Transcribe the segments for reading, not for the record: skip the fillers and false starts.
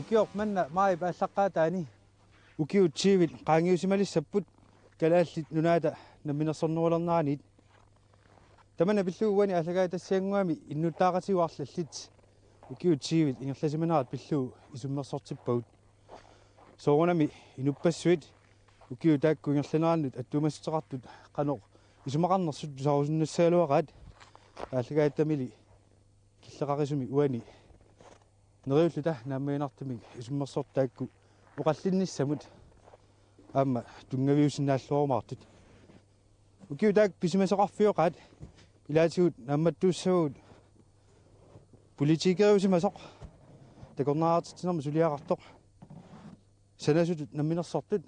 ukior manna mai paallaqqaataani ukiutsiivit qaangiusimalissapput kalaallit nunaata namminersornuulernaaniit tamana pilluuwani allagaai tassianguami innuttaaqatiuarlallit ukiutsiivit ingerlasimanaarat pilluu isummersortippagut soorunami inupassuit ukiu taakku ingerlanaarnut attuumassutеқартут qanoq isumaqarnersut saarusunnassaaluaqaat allagaai tamili killeqarisumi uani neriulluta naammaginartumik isummersortaakku uqallinnissamut аама тунгавиусиннааллуормаартут укиутаак писимасоқарфиоқаат илаатигут наамматтууссагут политикериусимасоқ такорнааартитинерма сулиақартоқ санасутут намминерсортут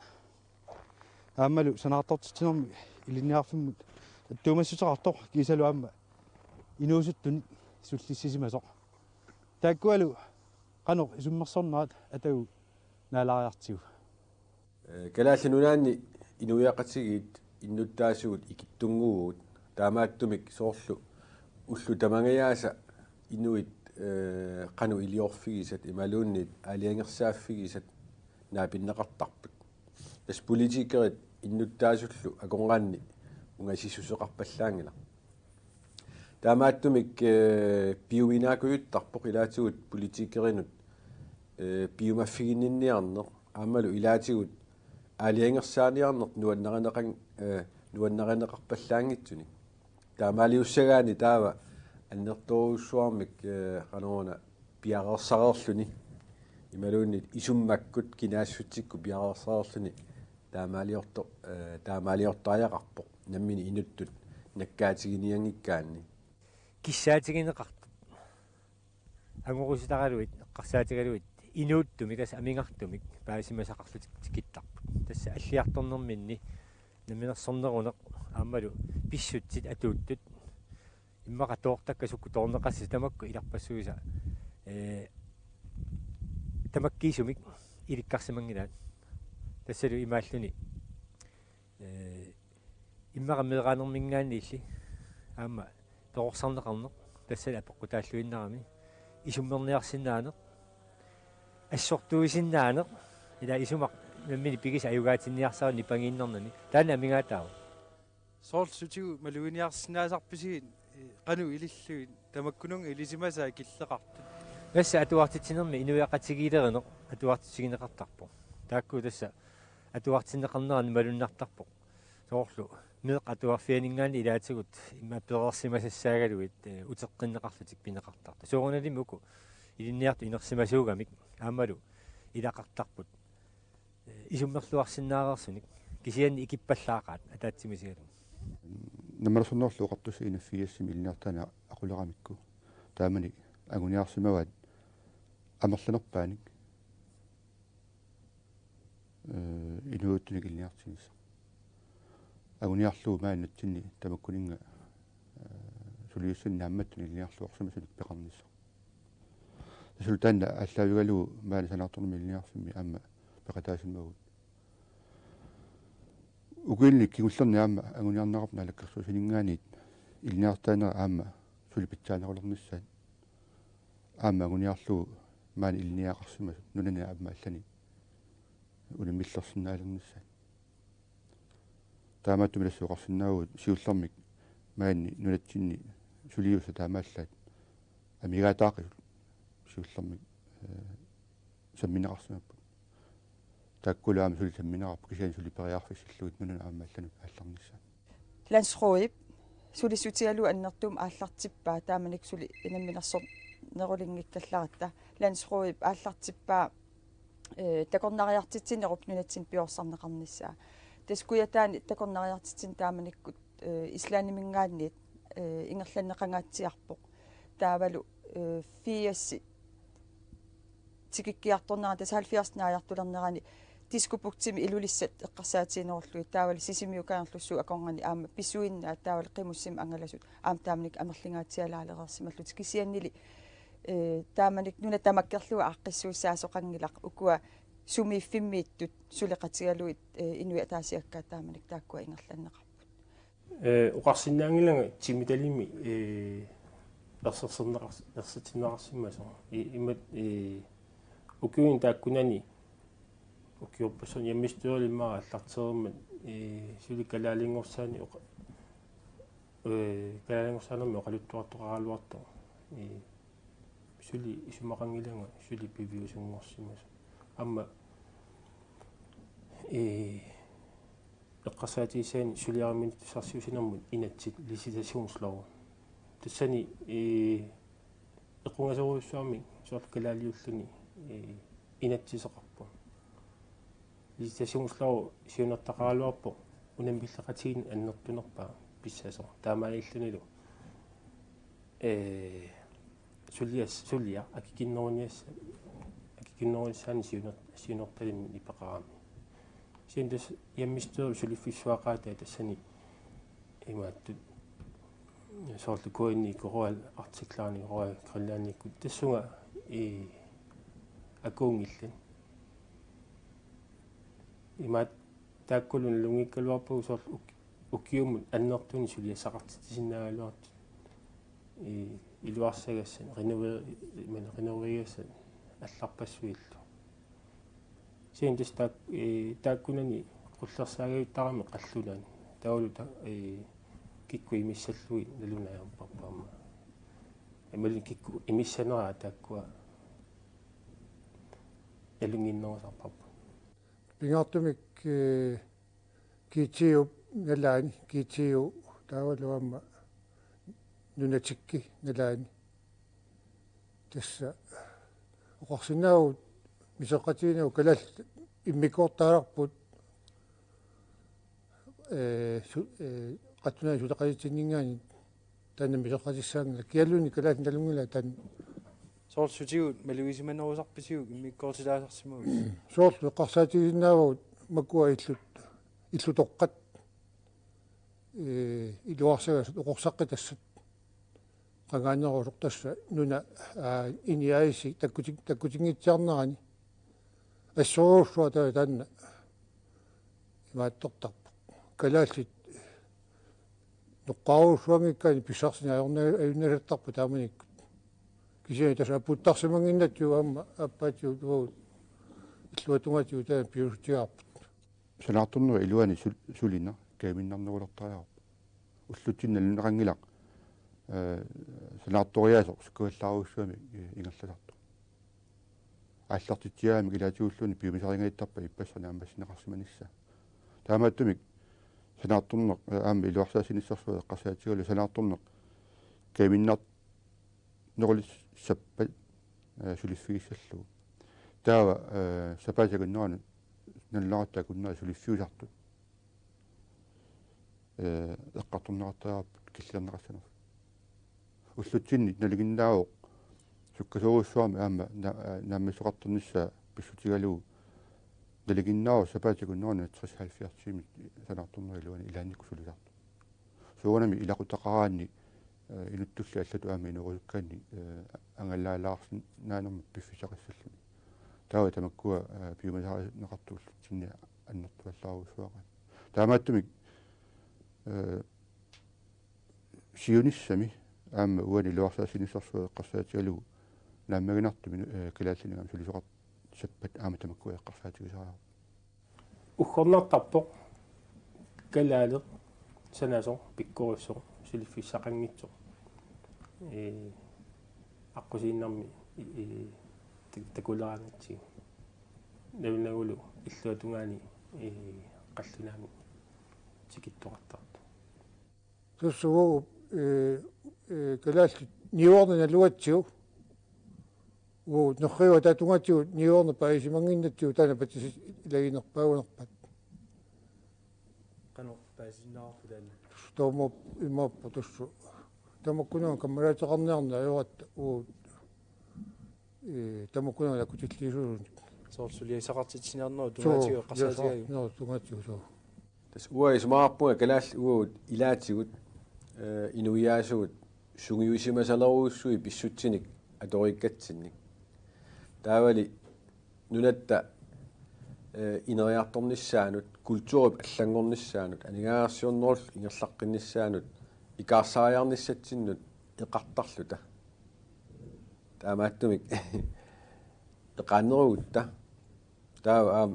аамалу санаартортитинерми илинниарфиммут аттуумассутеқартоқ кисалу аама инуусуттуни суллиссисимасоқ тааккуалу qanoq isummersornaat атагу наалаариартигу калааллунунаанни инуяақатигиит иннуттаасугут икиттунгуугут таамааттумик соорлу уллу тамангаяаса инуит qanu илиорфигисат ималууннит алиангерсааффигисат наапиннеқартарпут тас политикерит иннуттаасуллу аконгаанни унгасиссусеқарпаллаангила таамааттумик пиуминаакуйуттарпоқ илаатигут политикеринут пиумаффигиннинниарнеқ аамалу илаатигут алиангерсааниарнеқ нуаннаринеқарпаллаангитсуни таамаалиуссагаани таава аннерторуссуармик qanорна пиареерсареерлүни ималууннит исуммаккут кинаассутсикку пиареерсареерлүни таамаалиортааяқарпоқ наммини инуттут наккаатигиниангиккаанни киссаатигинеқартут ангоруситаралуит эққарсаатигалуит инууттумик тас амингартумик паасимасақарлутик тикиттарпут тасса аллиарторнерминни наминерсорнерунеқ аамалу писсутсит атууттут иммақа тоортаккасукку тоорнеқасси тамакку иларпассуиса тамаккиисумик иликкарсимангилаат тассалу имааллуни иммақа меэраанермингаанни илли аама тоорсарнеқарнеқ тассала апоққутааллуиннарами исуммерниарсинаанеқ ассортуисиннаанеқ ила исумақ наммини пигис аюгаатинниарсарни пангииннернани таана амингаатаава соорлсутигу малуиниарсинаасарписигит qanu ililluit tamakkununga ilisимасаа киллеқартут тасса атуартитсинерми инуяқатигилеринеқ атуартитсигинеқартарпо таакку тасса атуартиннеқарнерани малуннартарпо соорлу меқ атуарфианингаани илаатигут имма перерсимасассаагалуит утеққиннеқарлутик пинеқартарта сооруналимуку илинниарту инерсимасуугамик аамалу илақартарпут исуммерлуарсиннаарерсуник кисианни икиппаллаақаат атаатсимисигалу намерсуннерлуоқартус инаффиассими илниартаана aquleramikku таамани агуниарсимават амерланерпааник инууттуник илниартигис агуниарлуу мааннатсинни тамаккунинга сулиуссинна амматтуни илниарлуорсума сулик пеқарнисса султаанна аллаавигалуу маани санаарторнми илниарфимми аама пеқатаасиммагут угуилник кигуллерни аама агуниарнеқарпна алаккерсуу синингаанит илниартаанера аама сулипитсаанерулерниссаат аама агуниарлуу маани илниаақарсима нунани аама аллани улиммиллерсинаалерниссаат таамаатту милассуоқарсинаагут сиуллермик маани нунатсинни сулиуса таамааллаат амигаатаақи сиуллермик самминеқарсимаппут таккулаами сули самминеқарпу кисиан сулипериарфиссиллуит нунан аамааллану аалларнissaat лансруип сулисутиалу аннертуум ааллартиппаа тааманик сули инамминерсор нерулингиккалларатта лансруип ааллартиппаа такорнариартитсинеруп нунатсин пиорсарнеқарнissaа таскуятаани такорнариартитсин тааманиккут ислаанимингаанниит ингерланнеқангаатсиарпоқ таавалу фиасси тикиккиарторнера тасаалфиарснааяартулернерани тискупуктими илулиссат эққарсаатиинеруллуи таавали сисимиукаарлуссу аконгани аама писсуиннаа таавали қимуссим ангаласут аама тааманик амерлингаатсиалаалерерсималлут кисианнили тааманик нуна тамаккерлуа аққиссууссаасоқангилақ укуа сумииффиммииттут сулеқатигалуит инуя таасиаккаа тааманик тааккуа ингерланнеқарпут уқарсинаангилага тимиталими персерсернеқарсатиннеқарсимасо имат ukkuin taakkunani ukkiorpassun яммистуалиммара аллартерермат суликалаалингорсаани калаалингорсаанерми оқалуттуартоқаралуарто сули исумақангиланга сули пивиусунгорсимас амма эққарсаатисаани сулиарамин сарсиусинэрмут инатсит лиситасиунслору тассани эққунгасоруйуссуарми сооркалаалиуллуни инатсисеқарпу лиситасиунслору сиунертақаралуарпо унамбиллеқатигин аннертунерпаа писсасо таамаиллунилу сулиа акикиннеруниссаани сиунерталимми ипақарами синдас яммистуа сулиффиссуақаата тассани имааттут соорлукуинни коруал артиклаани коруа криллааникку тассунга акуунгиллан имаат тааккулун лунгиккалуарпугу соорлу уккиумут аннертуни сулиасақартитисиннаагалуарт илуарсагассан реноверигассан алларпассуиллу синдис тааккунани qullersaagiuttарами qallunaani таулу кикку имиссаллуи налунаампарпаама эмали кикку имиссанера тааккуа элунгиннерусарпарпа пингартумик китиу налаани китиу таавалуамма нунатикки налаани тасса оқарсинаагу мисеқатиинау калал иммикортаарпут qatuna sutaqalitsinningaani tanna mисеқатиссаангала киаллуни калаат налунгила тан соорсутигут малуисиманерусарписигут иммиккоортилаасарсимагу соорлу эққарсаатигиннаавагут маккуа иллутоққат илуарсагас оқорсаққи тассат qangaannerusuk tassa nuna iniaisi takkutiнгитсиарнерани ассоруussua таанна имааттортарпу калааллит ноққарууссуангиккаани писсарсини аюнналаттарпу тааманикку кисиани таса аппуттарсимангиннатту аама аппаатиу туу иллуатунгатиу таа пиусутиарпут санаартуннуа илуани сулина кааминнарнерулертариарпу уллутсинналунеқангилақ санаарториасо суккуаллааруссуами ингерласарту ааллартитсиаами килаатиуллуни пиумисарингaittарпа иппассана аммассинеқарсиманисса таамааттумик санаарторнеқ аами илуарсаасиниссарсуа эққарсаатигалу санаарторнеқ кааминнар нерулиссаппат сулиффигиссаллу таава сапаасагуннерани налларатаакуннера сулиффиусарту эққарторнеқартариарпут киллернеқассанерс уллутсинни налигиннаавоқ суккасоруссуарми аама нааммисоқарторнissaа писсутигалуу налигиннаавоқ сапаатикуннерани 30-70 санаарторнерилуани илаанникку сулисарту суунами илақутақараанни инуттулли аллату аами инерусуккаанни ангаллаалаарсин наанерми пиффисақиссаллуни таава тамаккуа пиумасааринеқартууллутсинни аннертуаллааруссуақаа таамааттумик сиуниссами аама уани луарсаасинissarсуа эққарсаатигалугу нааммагинартуми килааллинигам сулисоқарт саппат аама тамаккуа эққарсаатигисараа ухорнартарпоқ калаале санасо пиккориссо силиффиссақангитсо аққусииннарми такулераангатсиг навнагулу иллуатунгаани қаллунаами тикиттоқартарту туссугу калаалли ниуорна налуатсиу уу нохриуа татунгатиу ниуорна паисимангиннатсиу таана патис илагинерпаагунерпат qanu paasinnаарfulaana тоомо имааппа туссу тамаккунаа каммалаатеқарниарна аюратта уу тамаккунаа лакутиллиисуруни соорсулиасақартитсинернеру тунгатиу эққарсаатигагу ноо тунгатиу соо тас уаисмаарпуга калаал уагут илаатигут инуиаасугут сунгиуисимасалеруussui писсутсиник аториккатсинник таавали нунатта инериарторнissaанут культурип аллангорнissaанут анигаарсиорнерул ингерлаққиннissaанут икаарсаариарниссатсиннут эқартарлута таамааттумик eqaanneruutta taa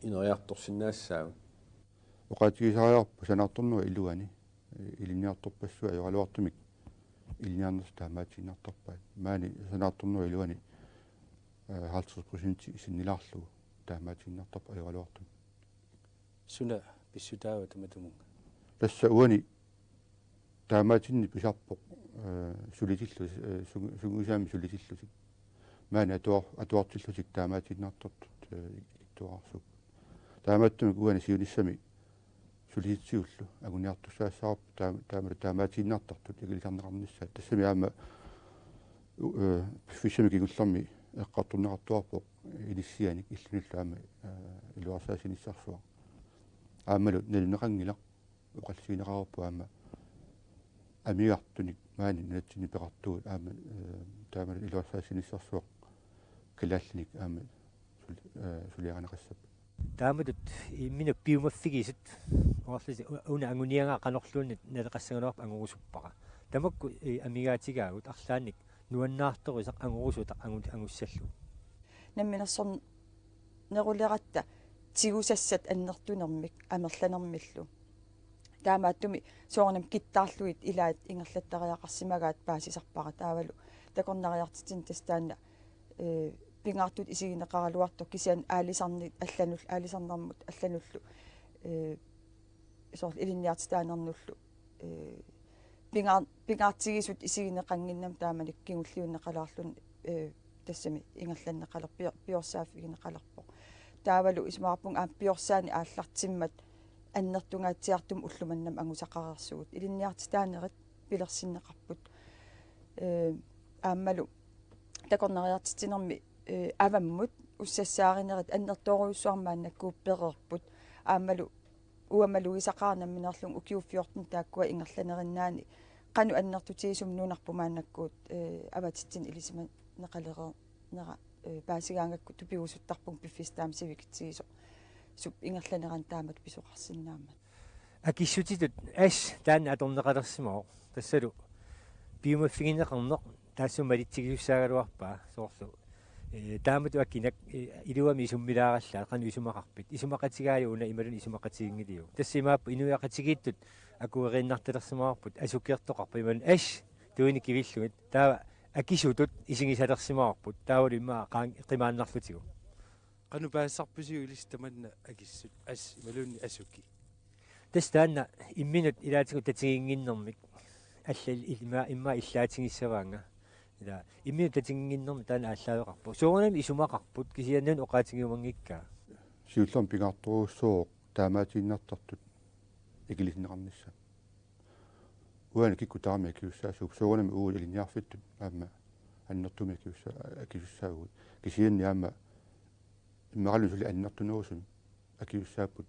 ineriartorsinaassaagu oqaatigisariarpu sanaartornua iluani iliniartorpassua yoraluartumik iliniarners taamaatiinartarpaat maani sanaartornua iluani 50% isinnilaarlugu taamaatiinartarpa yoraluartum suna pissutaawa tamatumunga tassa uani taamaatinni pisarpoq sulitillu sungusaami sulitillusik maani atuartillusik taamaatiinartartut ittuarsuk taamaattumik uani siunissami sulitsiullu aguniartussaassarp taamaatiinartartut igilisarneqarnissaat tassami aama fissami kingullarmi eqqarturneqartuarpoq ilissianik illunillu aama iluarsaasinissarsuaq aamalu nalunneqangila uqallisiineqaruppu aama amiartunik maani natsini peqartugut aama taamalu iluarsaasinissarsuaq kalaallinik aama suliaqanaqassap taamatut imminu piumaffigisut orlisi una angunianga qanorluunit naleqassangaluarpa angurusuppaqa tamakku amigaatigagut arlaannik nuannaartorisaq angurusut angussallu намминерсорн нерулератта тигусассат аннертунермик амерланермиллу таамааттуми соорнам киттаарлуит илаат ингерлаттариақарсимагаат паасисарпара таавалу такорнариартитин тастаанна пингаартут исигинеқаралуарто кисиан аалисарнит алланул аалисарнармут аллануллу соор илинниартитаанернуллу пингаартигисут исигинеқангиннам тааманик кигуллиуннеқалаарлун тассами ингерланнеқалер пиорсааф игинеқалерпо таавалу исмаарпун аам пиорсаани ааллартиммат аннертунгаатсиартум уллуманнам ангусақарерсугут илинниартитаанерит пилерсиннеқарпут ааммалу такорнариартитинерми аваммут уссассааринерит аннерторуйуссуармааннаккуу перерпут ааммалу уамалуисақарнамминерлун укиуффиортун тааккуа ингерланериннаани qaну аннертутигисум нунарпумааннаккуут аватитсин илисима неқалерер нера паасигаангакку тупигусуттарпун пиффистаам сивикитсигисо суп ингерланеран таамат писоқарсинаамат акиссутитут ас таан аторнеқалерсимоо тассалу биумаффигинеқарнеқ таассумалитсигиуссаагалуарпаа соорлу таамату аккинак илуами исуммилаараллаа qaну исумақарпит исумақатигааюуна ималун исумақатигингилиу тассимааппу инуяқатигииттут акуериннарталерсимаарпут асукиертоқарпа ималун ас туини кивиллугит таа акисутут исигисалерсимаарпут таавалу имаа қимааннарлутигу qaну paassarpusiu ilistamaanna akissut as imalunni asukki тастаанна имминут илаатигу татигингиннэрмик алла имма иллаатингиссаваанга ила имминут татигингиннэрми таана ааллаавеқарпу суунами исумақарпут кисианнун оқаатигиумангиккаа сиуллам пигаартуруссоо таамаатииннартартут игилиснеқарнisса уана кикку таами киуссаасук суунами uu илинниарфиттут аама аннертуми киуссаагут кисианни аама иммаралу сули аннертунерусум акиуссааппут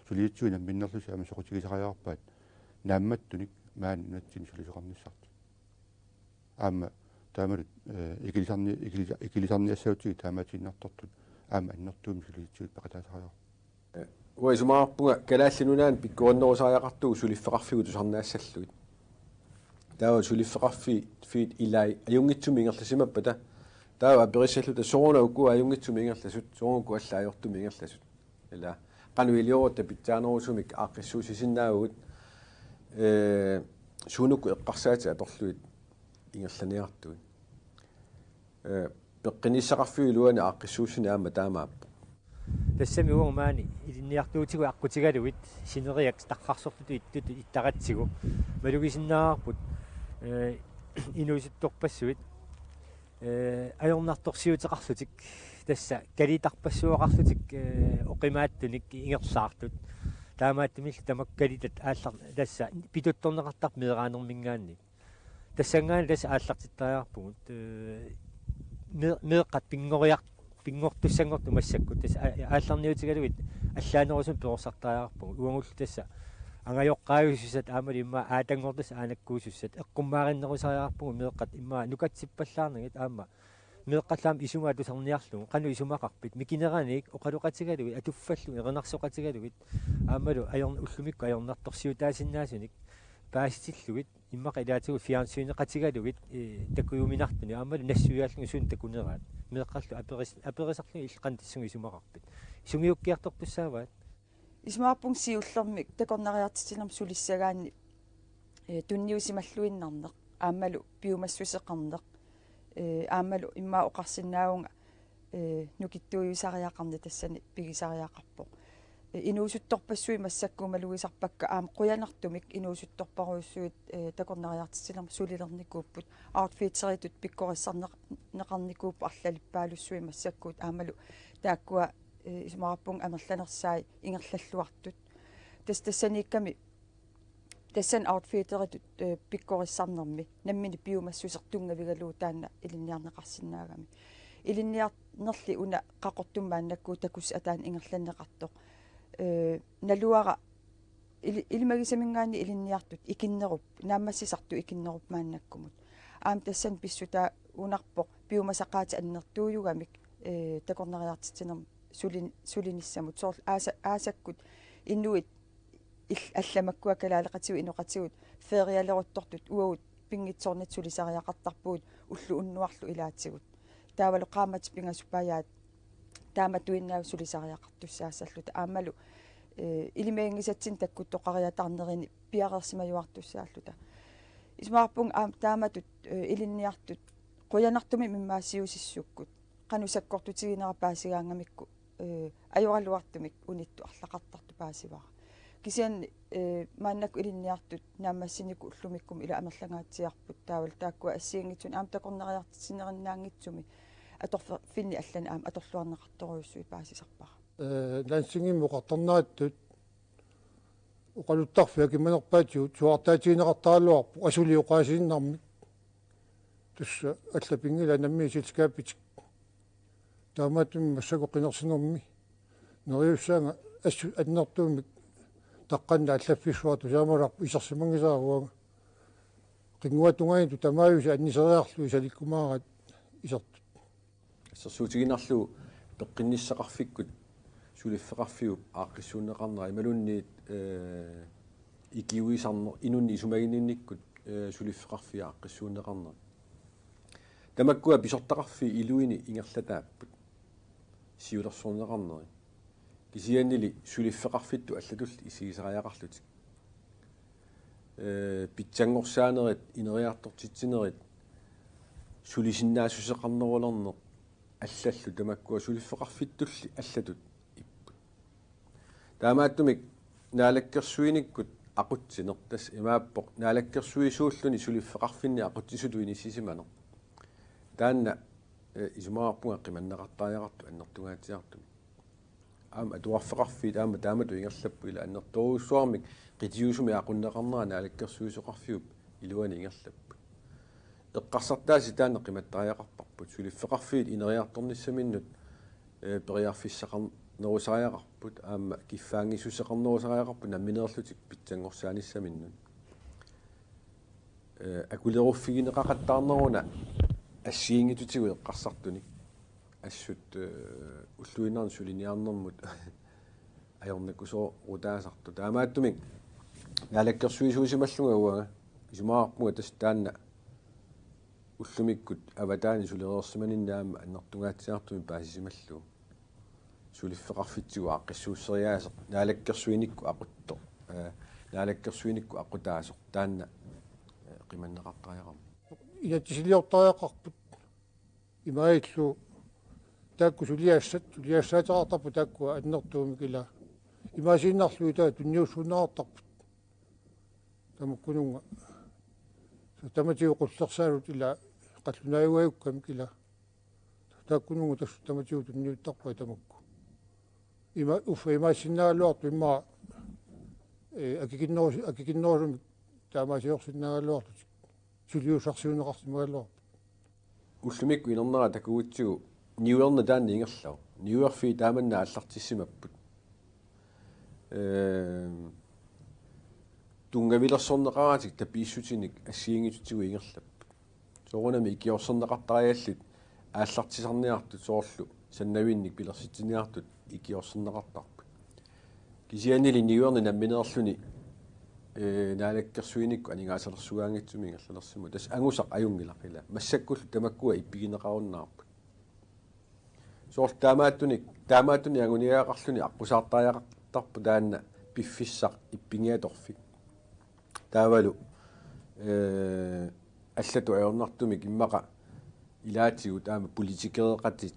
сулиитсуина миннерлуси аама соқутигисариарпаат наамматтуник маан натсини сулисеқарниссарту аама таамалут игилисарниассаутиги таамаатииннартартут аама аннертуumi сулиитсуит пақатаасариар уисумаарпунга калааллинунаан пиккуаннерусариақартугу сулиффеқарфигу тусарнаассаллуит таава сулиффеқарфи фиит илай аюнгитсуми ингерласимаппата таава апериссаллута соруна укку аюнгитсуми ингерласут сорунку аллаажортуми ингерласут ила qanuiliorutta pitsaanерусумик ааққиссуусисиннаагут суунукку эққарсаати аторлуит ингерланиартуит пеққиниссақарфиу луани ааққиссуусини аама таамааппу тассами уумаани илинниартуутигу аққутигалуит синериак таққарсортуту иттут иттаратсигу малугисиннаарпут инуисутторпассуит ajornartorsiuteqarlutik tassa kalitarpassuaqarlutik oqimaattunik ingersaartut taamaattumil tamakkalitat aallar tassa pituttorneqartar meeraanermingaannik tassangaani tassa aallartittariarpugut meeqqat pingortussangortu massakkut tassa aallarniutigaluit allaanerusum peorsartariarpugut uangullu tassa angajoqqaajussat aamali imma aatangortus aanakkuusussat eqqummaarinnерусариарпугу meeqqat imma nukatsippallarnagit aamma meeqqallaam isumaa tusarniarlugu qanu isumaqarpit mikineraanik oqaluqatigalugi atuffallu erinarsoqatigalugi aammalu ajorn ullumikku ajornartorsiutaasinnaasunik paasitillugit immaqa ilaatigu fiansuineqatigalugi takuyuminartuni aammalu nassuiaallugu suun takuneraat меэққарлу аперисарлу иллеқан тассуги исумақарпит исунгиуккиарторпуссааваат исмаарпун сиуллермик такорнариартитинерм сулиссагаанни тунниусималлуиннарнеқ ааммалу пиумассусеқарнеқ ааммалу иммаа оқарсинаагунга нукиттуйусариақарни тассани пигисариақарпоқ инуусутторпассуи массаккумалуисарпакка аама қуянартумик инуусутторпаруйуссуит такорнариартитинерм сулилерникууппут аутфитсеритут пиккориссарнеқарникууппу арлалиппаалуссуи массаккуут аамалу тааккуа исмаарпун амерланерсаи ингерллаллуартут тассаникками тассан аутфитеритут пиккориссарнерми наммини пиумассусертунгавигалуу таана илинниарнеқарсинаагами илинниарнерли уна қақортуммааннаккуу такус атаан ингерланнеқартоқ налуара илимагисамингаани илинниартут икиннеруп нааммассисарту икиннеруп мааннаккумут аам тассан писсута унарпоқ пиумасақаати аннертууюгамик такорнариартитинерм сулиниссамут соор аасаккут иннуит алламаккуа калаалеқатигу иноқатигут фериалеруттортут уагут пингитсорнит сулисариақартарпуут уллу уннуарлу илаатигут таавалу qaamati пингасупаяат тааматуиннаав сулисариақартуссаассаллута аамалу илимеингисатсин таккут тоқариатарнерини пиарерсимаюартуссааллута исмаарпун аам тааматут илинниартут қуянартуми миммаассиусиссуккут qanusakkortutiginera paasigaangamikku ajoralluartumik unittu arlaqartartu paasivara kisianni maannakku ilinniartut naammassiniku ullumikkum ila amerlangaatiarput taawal taakkua assiingitsun aam takorneriartisinerinnaangitsumi atorfinni allani aam atorluarneqartoruussui paasisarpara лансингимму қартарнааттут уқалуттарфиа киманерпаатиу туартаатигинеқартаалуарпу асулиоқаасиннарми тусса аллапингила намми силскааппит таамаатумми массакоқинерсинерми нериуссаанга ассу аннертуумик таққанна аллаффиссуарту саамаларпу исерсимангисааруага қингуатунгаиту тамааюса аннисериарлу саликкумаарат исертут ассерсуутигинарлу пеққинниссақарфиккут сулиффеқарфиуп ааққиссуунеқарнера ималунниит икиуисарнер инунни исумагининниккут сулиффеқарфиа ааққиссуунеқарнера тамаккуа писортақарфи илуини ингерлатааппут сиулерсуунеқарнери кисианнили сулиффеқарфитту аллатулли исигисариақарлутик питсангорсаанерит инериартортитсинерит сулисиннаасусеқарнерулернеқ аллаллу тамаккуа сулиффеқарфиттулли аллатут иппут таамааттумик наалаккерсуиниккут ақутсинер тас имааппоқ наалаккерсуисууллуни сулиффеқарфинни ақутсисуту иниссисиманер таанна исумаарпунга қиманнеқартариақарту аннертунгаатиарту аама атуарфеқарфи таамату ингерлаппу ила аннерторуссуармик қитиусуми ақуннеқарнера наалаккерсуисоқарфиуп илуани ингерлаппу эққарсартааси таанне қиматтариақарпарпут сулиффеқарфиит инериарторниссаминнут периарфиссақарнерусариақарпут аама киффаангисусеқарнерусариақарпут намминеерлутик питсангорсааниссаминнут акулеруффигинеқақаттаарнеруна ассиингитутигу эққарсартуник ассут уллуинаарн сулиниарнэрмут аёрнакусоо рутаасарту таамааттумик наалаккерсуисуусималлунга уага исумаарпунга тас таанна уллумиккут аватаани сулереерсиманиннаама аннертунгаатсиартуми паасисималлу сулиффеқарфитсигу ааққиссууссериаасеқ наалаккерсуиникку ақутто наалаккерсуиникку ақутаасеқ таанна қиманнеқартариарам инатисилиортариақарпут имаиллу таакку сулиассаатаартарпу тааккуа аннертуумик ила имаасииннарлуи таа тунниуссууннаартарпут тамаккунунга таматиу қуллерсаалут ила қаллунаюгаюккамик ила тааккунунга тассу таматиу тунниуттарпа тамакку има уффа имаасиннаалуарту имма акикиннерусумик таамаасиорсиннаалуарту сулиусарсиунеқарсимагалуарпу уллумикку инернера такуутсигу ньюерна таанни ингерлау ньюерфи тааманна аллартиссимаппут тунгавилерсорнеқаратик тапииссутиник ассиингитутигу ингерлаппут соорунами икиорсернеқартариаллит ааллартисарниартут соорлу саннавинник пилерситсиниартут икиорсернеқартарпут кисианили ньюерни намминеерлүни наалаккерсуиникку анигаасалерсугаангитсуми ингерлалерсиму тас ангусақ аюнгилақила массаккуллу тамаккуа иппигинеқаруннаарпут soor taamaattuni anguniaaqarluni аққусаартариақартарпу таанна пиффиссақ иппингиаторфик таавалу аллату аёрнартумик иммақа илаатигу таама политикеэқатит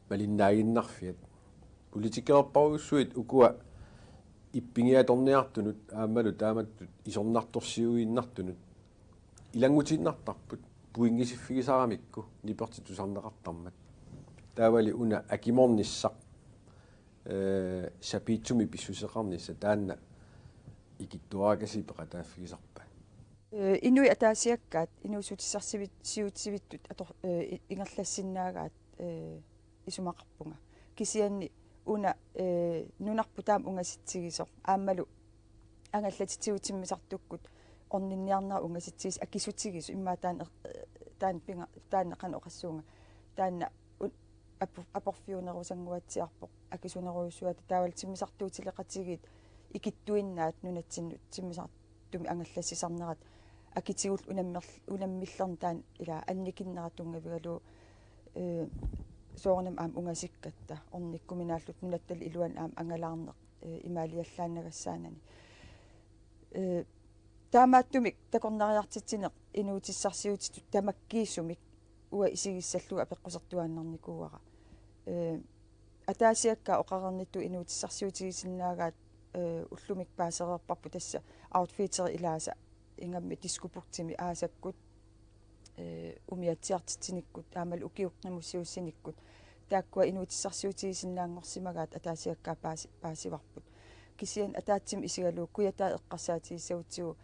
малиннаагиннарфиат политикеэрпаруссуит укуа иппингиаторниартунут аамалу тааматтут исорнарторсиуииннартунут илангутиннартарпут пуингисиффигисарамикку нипертитусарнеқартармат таавали уна акиморниссақ сапиитсуми писсусеқарнисса таанна икиттуаракасипеқа тааффигисарпа инуи атаасиаккаат инуусутиссарсивит сиутсивиттут атор ингерлассиннаагаат исумақарпунга кисианни уна нунарпу таам унгаситсигисо ааммалу ангаллатитсиутиммисартуккут орнинниарнаа унгаситсигис акисутигису иммаа таан пинга тааннеқан оқассуунга таанна апорфиунерусангуатсиарпоқ акисунеруйуссуата таавалтиммисартуутилеқатигит икиттуиннаат нунатсиннут тиммисартуми ангаллассисарнерат акитигул унаммиллернтаан ила анникиннератунгавигалу соорнам аам унгасиккатта орниккуминааллут нунаттал илуан аам ангалаарнеқ имаалиаллааннагассаанани таамааттумик такорнариартитсинеқ инуутиссарсиутитут тамаккииссумик уа исигиссаллуга апеққусертуааннарникууара атаасиакка оқарернитту инуутиссарсиутигисиннаагаат уллумик паасереерпарпу тасса аутфитери илааса ингамми дискупуктими аасаккут умиатсиартитсиниккут аамал укиуққимуссиуссиниккут тааккуа инуутиссарсиутигисиннаангорсимагаат атаасиакка паасиварпут кисиан атаатсим исигалуу куятаа эққарсаатигиссаутигу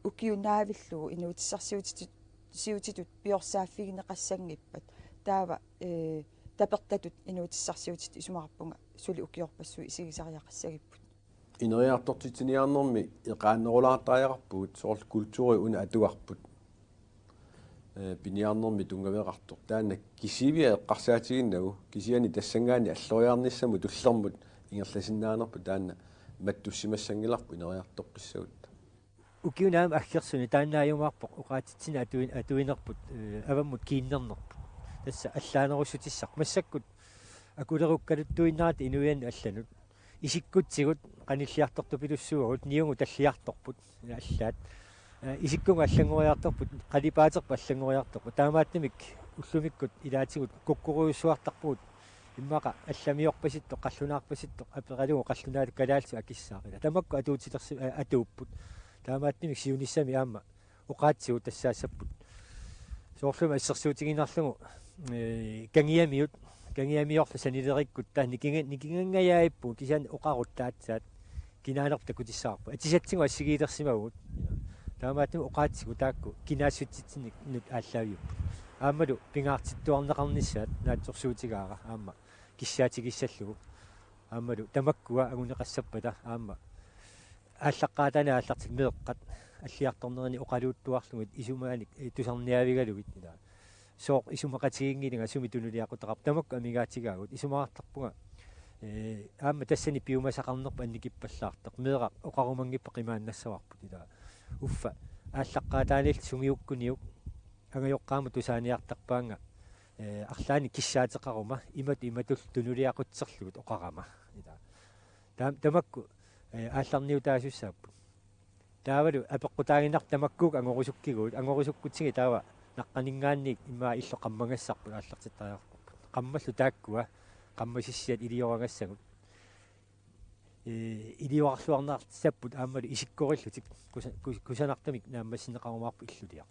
укиунаавиллугу инуутиссарсиутитут пиорсааффигинеқассангиппат таава тапертатут инуутиссарсиутит исумарпунга сули укиорпассуи исигисариақассагиппут инериартортитсиниарнэрми эқааннерулаартариақарпугут соорл культури уна атуарпут пиниарнэрми тунгавеқартор таанна кисивиа эққарсаатигиннагу кисиани тассангаани аллориарниссаму туллермут ингерласиннаанерпу таанна маттуссимассангиларпу инериартоққиссагут укиунаам аггерсуни тааннааюмаарпоқ уqaатитсина атуинерпут аваммут кииннернерпут тасса аллаанерусутиссақ массаккут акулеруккалуттуиннаат инуян алланут исиккутсигут qanilliartortu pilussuugut niungu talliartorput аллаат исиккунга аллангориарторпут qalipaaterpa аллангориарторпу таамааттимик уллумиккут илаатигут куккуруйуссуартарпугут иммаqa алламиорпаситто qalлунаарпаситто апералугу qalлунаалу калаалсу акиссаақила тамакку атуутилерси атууппут таамааттимик сиуниссами аама уqaatsigut тассаассаппут соорлума иссерсуутигинарлугу кангиамиорла санилериккут таа никингаяаиппу кисаан оқаруттаатсаат кинаанерпта кутиссаарпу атисатсигу ассигиилерсимагут таамааттимик уqaatsigu таакку кинаассутситсиник нут ааллаавиуппу аамалу пингаартиттуарнеқарниссаат наатсорсуутигаара аама киссаатигиссаллугу аамалу тамаккуа агунеқассаппата аама ааллаққаатана ааллартик меэққат аллиарторнерани оқалууттуарлугут исумааник тусарниавигалугит ила соо исумақатигингилинга суми тунулиақутеқар тамакку амигаатигаагут исумаартарпунга аама тассани пиумасақарнерпа анникиппаллаартақ меэқа оқарумангиппа қимааннассаварпут ила уффа ааллаққаатаанил сумиуккуниук ангайоққаама тусааниартарпаанга арлаани киссаатеқарума иматул тунулиақутсерлугут оқарама ила тамакку аалларниу таасуссааппут таавалу апеққутаагиннар тамаккук ангорусуккутсиги таава наққанингаанник имаа илло қаммагассарпу ааллартиттариарпу қаммаллу тааккуа қаммасиссиат илиорангассагут илиоарлуарнаартиссаппут аамалу исиккориллутик кусанартамик нааммассинеқарумаарпу иллулиа